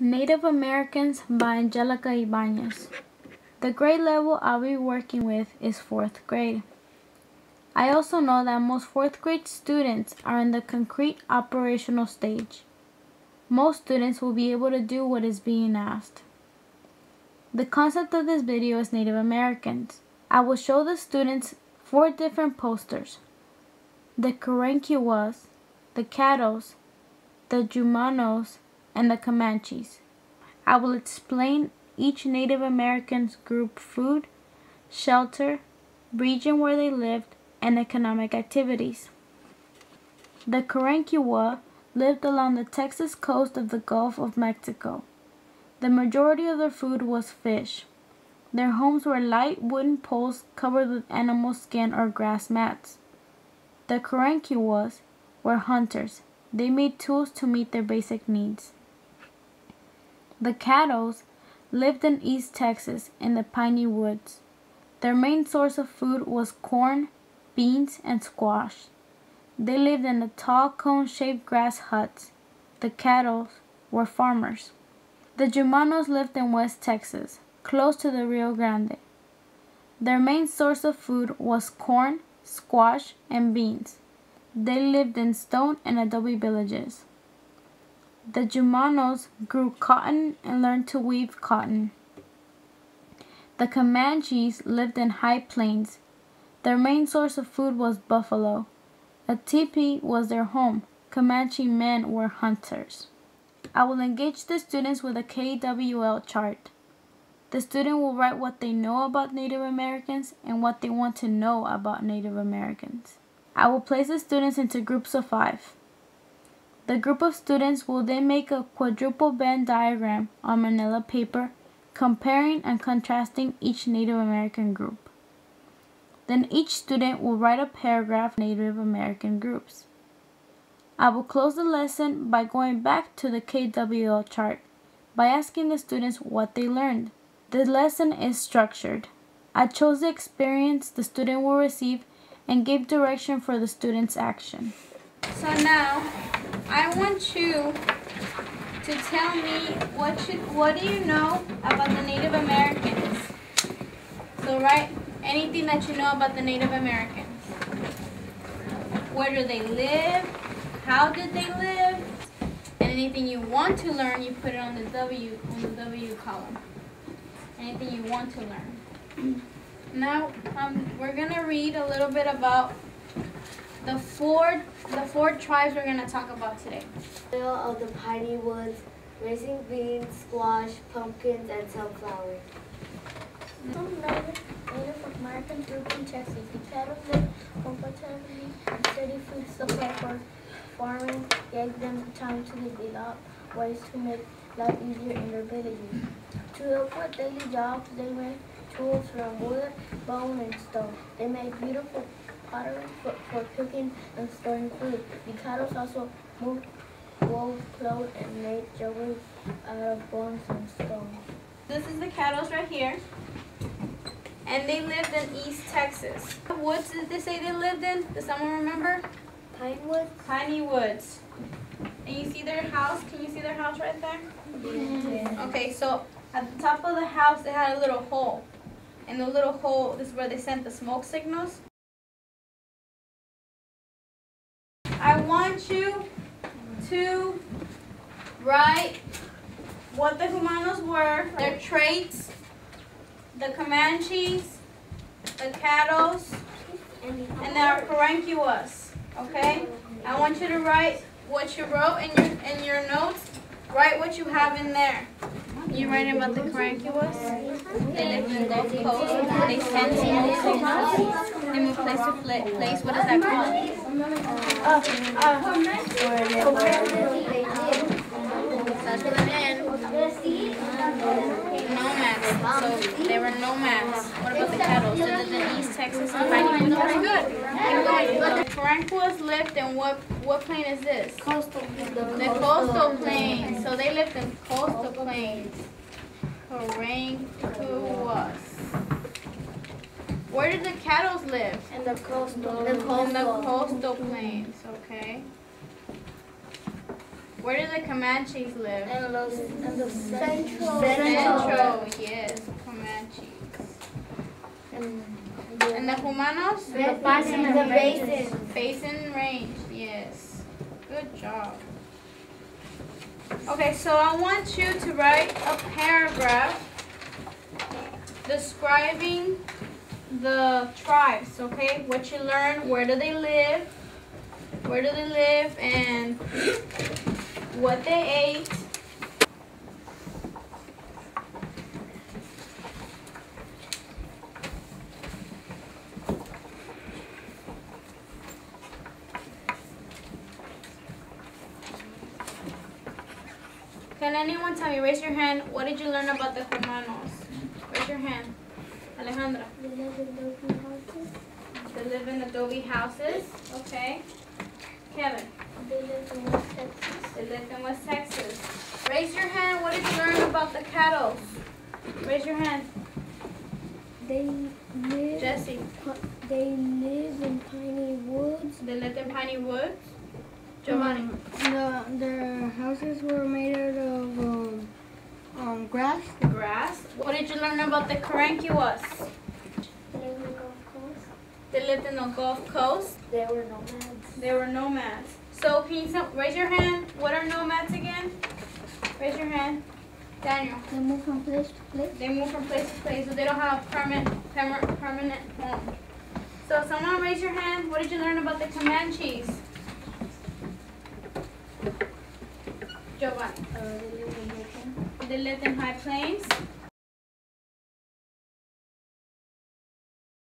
Native Americans by Angelica Ibanez. The grade level I'll be working with is 4th grade. I also know that most 4th grade students are in the concrete operational stage. Most students will be able to do what is being asked. The concept of this video is Native Americans. I will show the students 4 different posters: the Karankawas, the Caddos, the Jumanos, and the Comanches. I will explain each Native Americans group food, shelter, region where they lived, and economic activities. The Karankawa lived along the Texas coast of the Gulf of Mexico. The majority of their food was fish. Their homes were light wooden poles covered with animal skin or grass mats. The Karankawas were hunters. They made tools to meet their basic needs. The Caddos lived in East Texas in the piney woods. Their main source of food was corn, beans, and squash. They lived in the tall cone-shaped grass huts. The Caddos were farmers. The Jumanos lived in West Texas, close to the Rio Grande. Their main source of food was corn, squash, and beans. They lived in stone and adobe villages. The Jumanos grew cotton and learned to weave cotton. The Comanches lived in high plains. Their main source of food was buffalo. A teepee was their home. Comanche men were hunters. I will engage the students with a KWL chart. The student will write what they know about Native Americans and what they want to know about Native Americans. I will place the students into groups of 5. The group of students will then make a quadruple Venn diagram on manila paper, comparing and contrasting each Native American group. Then each student will write a paragraph on Native American groups. I will close the lesson by going back to the KWL chart by asking the students what they learned. The lesson is structured. I chose the experience the student will receive and gave direction for the student's action. So now, I want you to tell me what do you know about the Native Americans? So write anything that you know about the Native Americans. Where do they live? How did they live? And anything you want to learn, you put it on the W column. Anything you want to learn. Now, we're gonna read a little bit about the four tribes we're gonna talk about today. Of the piney woods, raising beans, squash, pumpkins, and sunflowers. Some Native American group in Texas. The cattle live comfortably and steady food supply for farming gave them time to develop ways to make life easier in their villages. To help with daily jobs, they made tools from wood, bone, and stone. They made beautiful pottery for cooking and storing food. The cattle also wove clothes and made jewelry out of bones and stone. This is the Caddos right here. And they lived in East Texas. What woods did they say they lived in? Does someone remember? Pine woods? Piney woods. And you see their house? Can you see their house right there? Yeah. Okay, so at the top of the house they had a little hole. And the little hole, this is where they sent the smoke signals. I want you to write what the Jumanos were, their traits, the Comanches, the Caddos, and their Karankawas. Okay? I want you to write what you wrote in your notes. Write what you have in there. You writing about the Karankawas? They live in the Gulf Coast. They send smoke signals. They move place to place. What is that called? That's what it is. Nomads. So they were nomads. What about the Caddos? They lived in East Texas and piney woods. Very good. Keep going. The Karankawas lived in what plain is this? Coastal. The coastal plains. So they lived in coastal plains. Karankawas. Where did the Caddos live? And the coastal. In the coastal plains. Okay. Where do the Comanches live? And the central. Central, yes, Comanches. And the Humanos? The basin. Basin Range, yes. Good job. Okay, so I want you to write a paragraph describing the tribes, okay? What you learned, where do they live, and what they ate. Can anyone tell me, raise your hand, what did you learn about the Cumanos? Raise your hand. Alejandra. They live in adobe houses. Okay. Kevin. They live in West Texas. They live in West Texas. Raise your hand, what did you learn about the cattle? Raise your hand. They live. Jesse. They live in piney woods. They lived in piney woods. Giovanni. Their houses were made out of grass. Grass. What did you learn about the Carancuas? They live in the Gulf Coast. They lived in the Gulf Coast. They were nomads. They were nomads. So can you raise your hand? What are nomads again? Raise your hand. Daniel. They move from place to place. They move from place to place, so they don't have a permanent home. So someone raise your hand. What did you learn about the Comanches? Giovanni. They live in Haiti. They lived in high plains.